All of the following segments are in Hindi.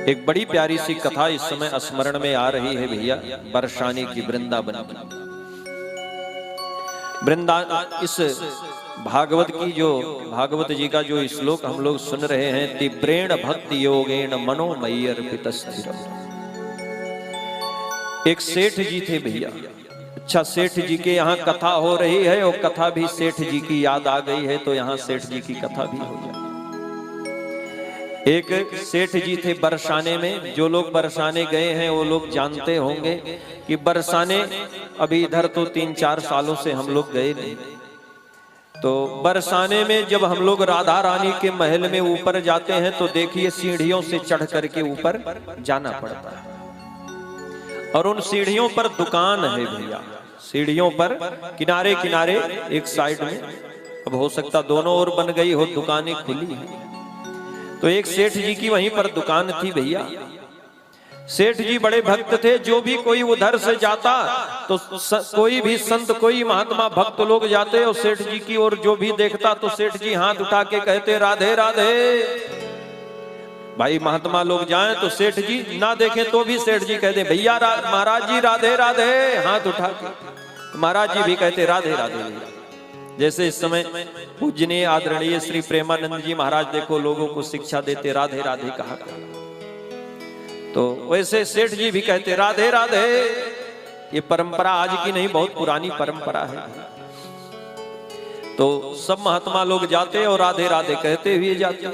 एक बड़ी प्यारी सी कथा इस समय स्मरण में आ रही है भैया, बरसाने की वृंदावन इस भागवत की जो भागवत जी का जो श्लोक हम लोग सुन रहे हैं, तीव्रेण भक्ति योगेण मनोमयी अर्पित स्थिर। एक सेठ जी थे भैया। अच्छा, सेठ जी के यहाँ कथा हो रही है और कथा भी सेठ जी की याद आ गई है, तो यहाँ सेठ जी की कथा भी हो जाए। एक सेठ जी थे बरसाने में। जो लोग बरसाने गए हैं वो लोग जानते होंगे कि बरसाने अभी इधर तो 3-4 सालों से हम लोग गए नहीं। तो बरसाने में जब हम लोग राधा रानी के महल में ऊपर जाते हैं तो देखिए सीढ़ियों से चढ़ करके ऊपर जाना पड़ता है, और उन सीढ़ियों पर दुकान है भैया। सीढ़ियों पर किनारे किनारे एक साइड में, अब हो सकता दोनों ओर बन गई हो, दुकानें खुली है। तो एक सेठ जी की वहीं पर दुकान थी भैया। सेठ जी बड़े भक्त थे। जो भी कोई उधर से जाता तो कोई भी संत, कोई महात्मा, भक्त लोग जाते और सेठ जी की ओर जो भी देखता तो सेठ जी हाथ उठा के कहते राधे राधे। भाई महात्मा लोग जाएं तो सेठ जी ना देखें तो भी सेठ जी कहते भैया महाराज जी राधे राधे, हाथ उठा के। महाराज जी भी कहते राधे राधे। जैसे इस समय पूजनीय आदरणीय श्री प्रेमानंद जी महाराज देखो लोगों को शिक्षा देते राधे राधे कहा, तो वैसे सेठ जी भी कहते राधे राधे। ये परंपरा आज की नहीं, बहुत पुरानी परंपरा है। तो सब महात्मा लोग जाते और राधे राधे कहते हुए जाते।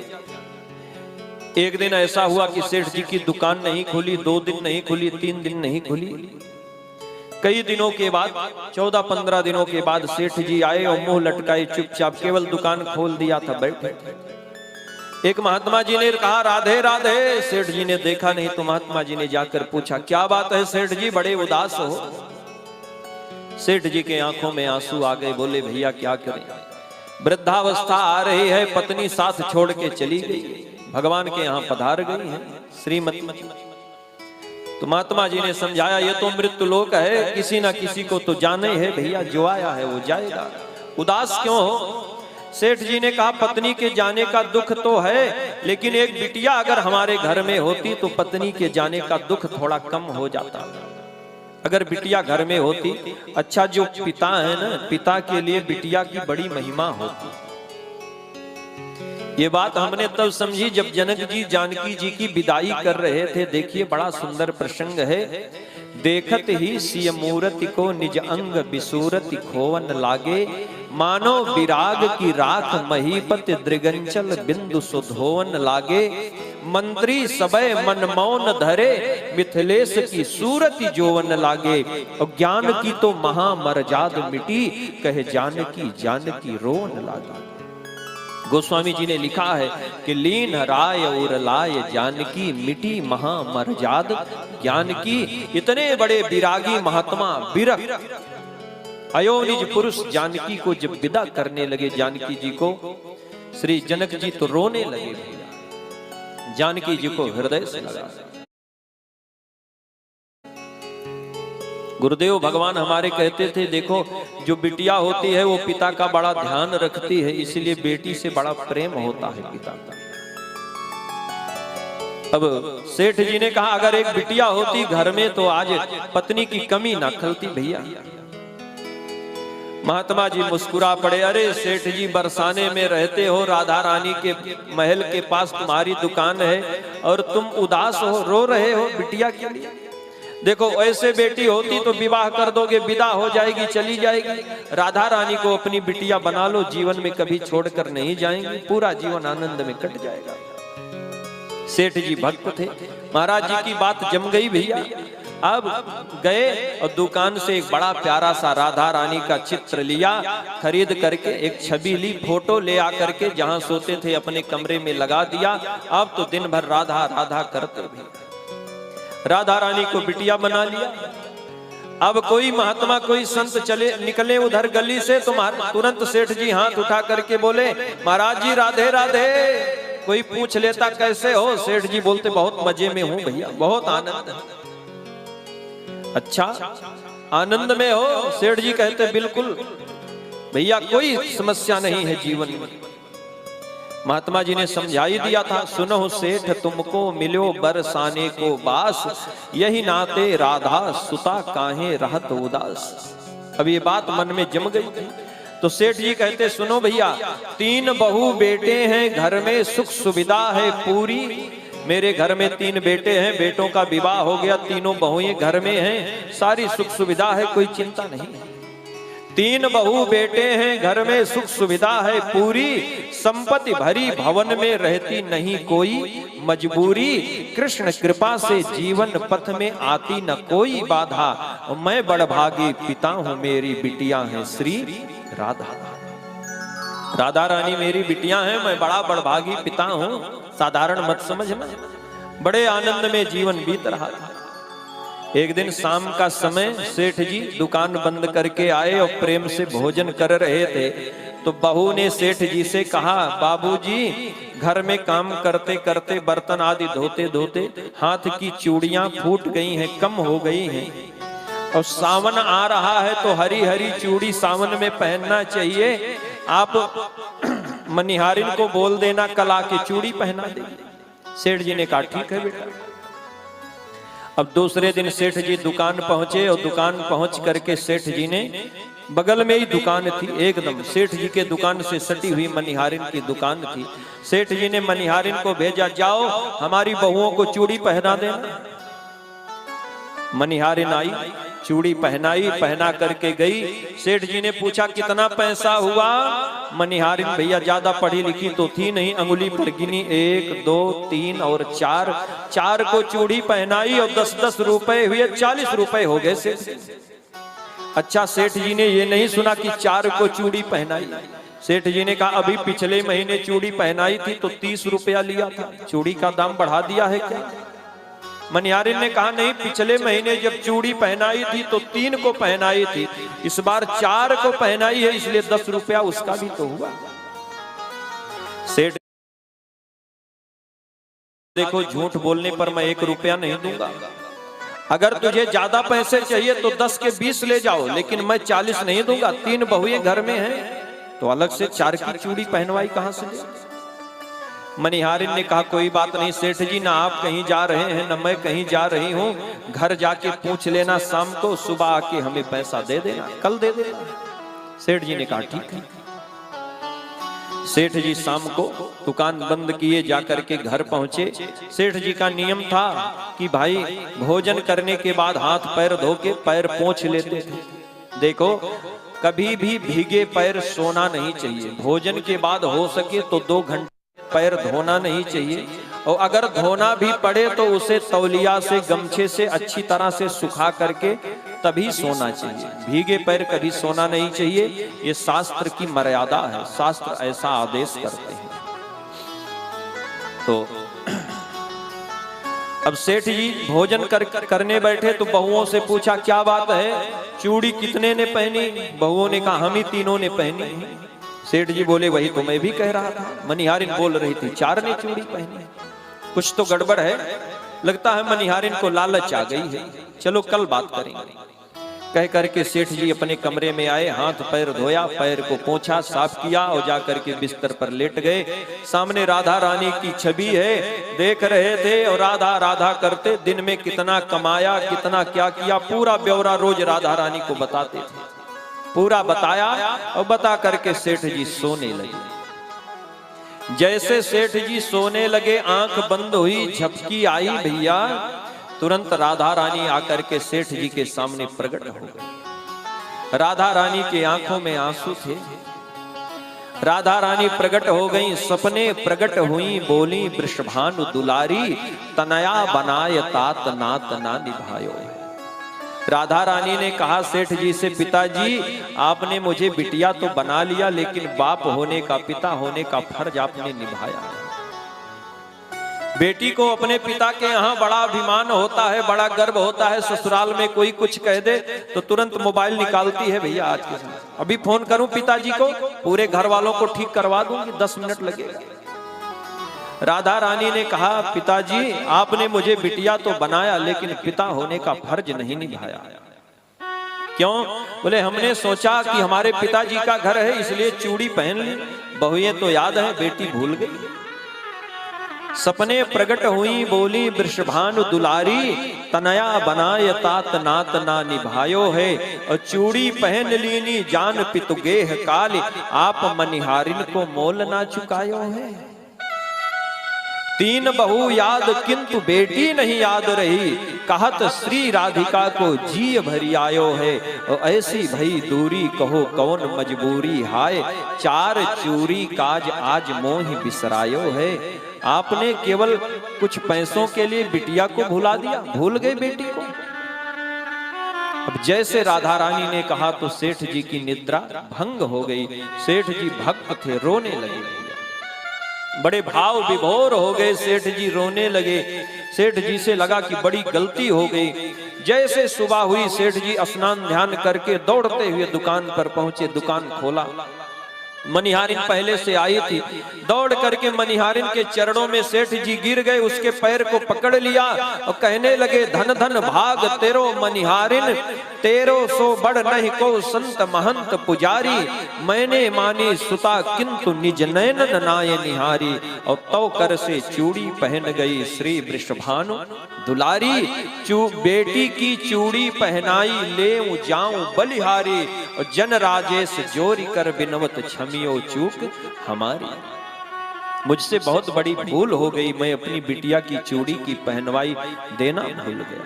एक दिन ऐसा हुआ कि सेठ जी की दुकान नहीं खुली, 2 दिन नहीं खुली, 3 दिन नहीं खुली। कई दिनों के बाद, 14-15 दिनों के बाद सेठ जी आए और मुंह लटकाए चुपचाप, केवल दुकान खोल दिया था, बैठे। एक महात्मा जी ने कहा राधे राधे। सेठ जी ने देखा नहीं तो महात्मा जी ने जाकर पूछा क्या बात है सेठ जी, बड़े उदास हो। सेठ जी के आंखों में आंसू आ गए। बोले भैया क्या करें, वृद्धावस्था आ रही है, पत्नी साथ छोड़ के चली गई, भगवान के यहाँ पधार गई है श्रीमती। तो महात्मा जी ने समझाया ये तो मृत्यु लोक है, किसी ना किसी को तो जाना ही है भैया, जो आया है वो जाएगा, उदास क्यों हो। सेठ जी ने कहा पत्नी के जाने का दुख तो है, लेकिन एक बिटिया अगर हमारे घर में होती तो पत्नी के जाने का दुख थोड़ा कम हो जाता। अगर बिटिया घर में होती, अच्छा जो पिता है ना, पिता के लिए बिटिया की बड़ी महिमा होती। ये बात हमने तब समझी जब जनक जी जानकी जी की विदाई कर रहे थे। देखिए बड़ा सुंदर प्रसंग है। देखत ही सिय मूरति को निज अंग बिसूरति खोवन लागे, मानो विराग की राख महीपति दृगंचल बिंदु सुधोवन लागे। मंत्री सबय मन मौन धरे, मिथिलेश की सूरति जोवन लागे। और ज्ञान की तो महामरजाद मिटी, कहे जानकी जानकी रोवन लागे। गोस्वामी जी ने लिखा है कि लीन राय उर लाय जानकी, मिटी महामरजाद जानकी। इतने बड़े विरागी महात्मा विरह अयोनिज पुरुष जानकी को जब विदा करने लगे, जानकी जी को, श्री जनक जी तो रोने लगे, जानकी जी को हृदय से लगा। गुरुदेव भगवान हमारे कहते थे देखो जो बिटिया होती है वो पिता का बड़ा ध्यान रखती है, इसलिए बेटी से बड़ा प्रेम होता है पिता का। अब सेठ जी ने कहा अगर एक बिटिया होती घर में तो आज पत्नी की कमी ना खलती भैया। महात्मा जी मुस्कुरा पड़े। अरे सेठ जी बरसाने में रहते हो, राधा रानी के महल के पास तुम्हारी दुकान है और तुम उदास हो, रो रहे हो बिटिया के लिए। देखो ऐसे बेटी होती तो विवाह कर दोगे, विदा हो जाएगी, चली जाएगी। राधा रानी को अपनी बिटिया बना लो, जीवन में कभी छोड़कर नहीं जाएंगी, पूरा जीवन आनंद में कट जाएगा। सेठ जी भक्त थे, महाराज जी की बात जम गई भैया। अब गए और दुकान से एक बड़ा प्यारा सा राधा रानी का चित्र लिया, खरीद करके एक छवि ली, फोटो ले आकर के जहां सोते थे अपने कमरे में लगा दिया। अब तो दिन भर राधा राधा करते भी, राधा रानी को बिटिया बना लिया। अब कोई महात्मा कोई संत चले निकले उधर गली से तो तुरंत सेठ जी हाथ उठा करके बोले महाराज जी राधे राधे। कोई पूछ लेता कैसे हो, सेठ जी बोलते बहुत मजे में हूं भैया, बहुत आनंद। अच्छा आनंद में हो? सेठ जी कहते बिल्कुल भैया, कोई समस्या नहीं है जीवन में। महात्मा जी ने समझा ही दिया था, सुनो सेठ तुमको मिलो बरसाने को बास, यही नाते राधा सुता काहे रहत उदास। अब ये बात मन में जम गई थी। तो सेठ जी कहते, सुनो भैया, 3 बहू बेटे हैं, घर में सुख सुविधा है पूरी। मेरे घर में 3 बेटे हैं, बेटों का विवाह हो गया, तीनों बहुएं घर में हैं, सारी सुख सुविधा है, कोई चिंता नहीं। 3 बहू बेटे हैं, घर में सुख सुविधा है पूरी, संपत्ति भरी भवन में रहती नहीं कोई मजबूरी। कृष्ण कृपा से जीवन पथ में आती न कोई बाधा, मैं बड़भागी पिता हूँ, मेरी बिटिया है श्री राधा। राधा रानी मेरी बिटिया हैं, मैं बड़ा बड़भागी पिता हूँ, साधारण मत समझना। बड़े आनंद में जीवन बीत रहा था। एक दिन शाम का समय सेठ जी दुकान बंद करके आए और प्रेम से भोजन कर रहे थे। तो बहू ने सेठ जी से कहा, बाबूजी, घर में काम करते करते बर्तन आदि धोते धोते हाथ की चूड़ियां फूट गई हैं, कम हो गई हैं, और सावन आ रहा है तो हरी हरी चूड़ी सावन में पहनना चाहिए। आप मनिहारिन को बोल देना कल आके चूड़ी पहना दे। सेठ जी ने कहा, ठीक है बेटा। अब दूसरे दिन सेठ जी दुकान पहुंचे और दुकान पहुंच करके सेठ जी ने, बगल में ही दुकान थी, एकदम सेठ जी के दुकान से सटी हुई मनिहारिन की दुकान थी। सेठ जी ने मनिहारिन को भेजा, जाओ हमारी बहुओं को चूड़ी पहना देना। मनिहारिन आई, चूड़ी पहनाई, पहना करके गई। सेठ जी ने पूछा, कितना पैसा हुआ? मनिहारिन भैया ज्यादा पढ़ी लिखी तो थी नहीं, अंगुली पर गिनी, 1 2 3 और 4 को चूड़ी पहनाई और 10-10 रुपए हुए, 40 रुपए हो गए सेठ। अच्छा, सेठ जी ने ये नहीं सुना कि 4 को चूड़ी पहनाई। सेठ जी ने कहा, अभी पिछले महीने चूड़ी पहनाई थी तो 30 रुपया लिया था, चूड़ी का दाम बढ़ा दिया है क्या? मनिहारिन ने कहा, नहीं, पिछले महीने जब चूड़ी पहनाई थी तो 3 को पहनाई थी, इस बार 4 को पहनाई है, इसलिए 10 रुपया उसका भी तो हुआ। सेठ, देखो झूठ बोलने पर मैं 1 रुपया नहीं दूंगा। अगर तुझे ज्यादा पैसे चाहिए तो 10 के 20 ले जाओ, लेकिन मैं 40 नहीं दूंगा। 3 बहुएं घर में हैं तो अलग से 4 की चूड़ी पहनवाई कहां से ले? मनिहारिन ने कहा, कोई बात नहीं सेठ जी, ना आप कहीं जा रहे हैं ना मैं कहीं जा रही हूँ, घर जाके पूछ लेना शाम को, सुबह आके हमें पैसा दे देना, कल दे देना। सेठ जी ने कहा, ठीक है। सेठ जी शाम को दुकान बंद किए, जाकर के घर पहुंचे। सेठ जी का नियम था कि भाई भोजन करने के बाद हाथ पैर धो के पैर पोंछ लेते थे। देखो, कभी भी भीगे पैर सोना नहीं चाहिए। भोजन के बाद हो सके तो 2 घंटे पैर धोना नहीं चाहिए, और अगर धोना भी पड़े तो उसे तौलिया से, गमछे से अच्छी तरह से सुखा करके तभी सोना चाहिए। भीगे पैर कभी सोना नहीं चाहिए, ये शास्त्र की मर्यादा है, शास्त्र ऐसा आदेश करते हैं। तो अब सेठ जी भोजन करने बैठे तो बहुओं से पूछा, क्या बात है, चूड़ी कितने ने पहनी? बहुओं ने कहा, हम ही तीनों ने पहनी। सेठ जी बोले, वही तो मैं भी कह रहा था। मनिहारिन बोल रही थी, 4 ने चूड़ी पहनी, कुछ तो गड़बड़ है, लगता है मनिहारिन को लालच आ गई है, चलो कल बात करेंगे। कह करके सेठ जी अपने कमरे में आए, हाथ पैर धोया, पैर को पोंछा, साफ किया और जाकर के बिस्तर पर लेट गए। सामने राधा रानी की छवि है, देख रहे थे और राधा राधा करते, दिन में कितना कमाया, कितना क्या किया, पूरा ब्यौरा रोज राधा रानी को बताते थे। पूरा बताया और बता करके सेठ जी सोने लगे। जैसे सेठ जी सोने लगे, आंख बंद हुई, झपकी आई भैया, तुरंत राधा रानी आकर के सेठ जी के सामने प्रकट हो गई। राधा रानी के आंखों में आंसू थे। राधा रानी प्रकट हो गई, सपने प्रकट हुई, बोली वृषभानु दुलारी, तनया बनाय तात नात ना निभायो। राधा रानी ने कहा सेठ जी से, पिताजी आपने मुझे बिटिया तो बना लिया, लेकिन बाप होने का, पिता होने का फर्ज आपने निभाया। बेटी को अपने पिता के यहाँ बड़ा अभिमान होता है, बड़ा गर्व होता है। ससुराल में कोई कुछ कह दे तो तुरंत मोबाइल निकालती है, भैया आज के समय अभी फोन करूं पिताजी को, पूरे घर वालों को ठीक करवा दूंगी, 10 मिनट लगेगा। राधा रानी ने कहा, पिताजी आपने मुझे बिटिया तो बनाया, लेकिन पिता होने का फर्ज नहीं निभाया। क्यों? बोले हमने सोचा कि हमारे पिताजी का घर है इसलिए चूड़ी पहन ली, बहुएं तो याद है बेटी भूल गई। सपने प्रकट हुई बोली वृषभानु दुलारी, तनया बनाय तात नात ना निभायो है। और चूड़ी पहन लीनी जान पितु गेह काल, आप मनिहारिन को मोल ना चुकायो है। तीन बहू याद किंतु बेटी नहीं याद रही, कहत श्री राधिका को जी भरी आयो है। और ऐसी भई दूरी कहो कौन मजबूरी हाय, चार चूरी काज आज मोहि बिसरायो है। आपने केवल कुछ पैसों के लिए बिटिया को भुला दिया, भूल गए बेटी को। अब जैसे राधा रानी ने कहा तो सेठ जी की निद्रा भंग हो गई। सेठ जी भक्त थे, रोने लगे, बड़े भाव विभोर हो गए। सेठ जी रोने लगे। सेठ जी से लगा कि बड़ी गलती हो गई। जैसे सुबह हुई सेठ जी स्नान ध्यान करके दौड़ते हुए दुकान पर पहुंचे, दुकान खोला। मनिहारिन पहले से आई थी, दौड़ करके मनिहारिन के चरणों में सेठ जी गिर गए, उसके पैर को पकड़ लिया और कहने लगे धन धन भाग तेरो मनिहारिन, तेरो सो बड़ नहीं को संत महंत पुजारी। मैंने मानी सुता किंतु निज नयन नाय निहारी। और तो कर से चूड़ी पहन गई श्री वृषभानु दुलारी। बेटी की चूड़ी पहनाई ले जाऊं बलिहारी। और जन राजेश जोरी कर बिनवत छमियो चूक हमारी। मुझसे बहुत बड़ी भूल हो गई, मैं अपनी बिटिया की चूड़ी की पहनवाई देना भूल गया।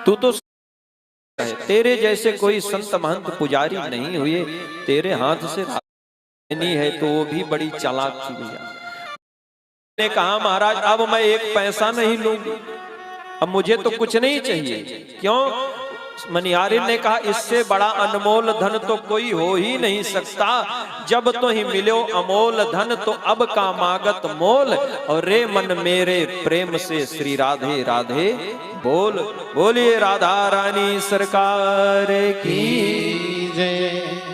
तू तो तेरे जैसे कोई संत महंत पुजारी नहीं हुए, तेरे हाथ से नहीं है तो वो भी बड़ी चालाक थी भैया। ने कहा महाराज अब मैं एक पैसा नहीं लूंगी, अब मुझे तो कुछ नहीं चाहिए। क्यों? मनिहारिन ने कहा इससे बड़ा अनमोल धन तो कोई हो ही नहीं सकता। जब तो ही मिलो अमोल धन तो अब का मागत मोल। और रे मन मेरे प्रेम से श्री राधे राधे बोल। बोलिए राधा रानी सरकार की जय।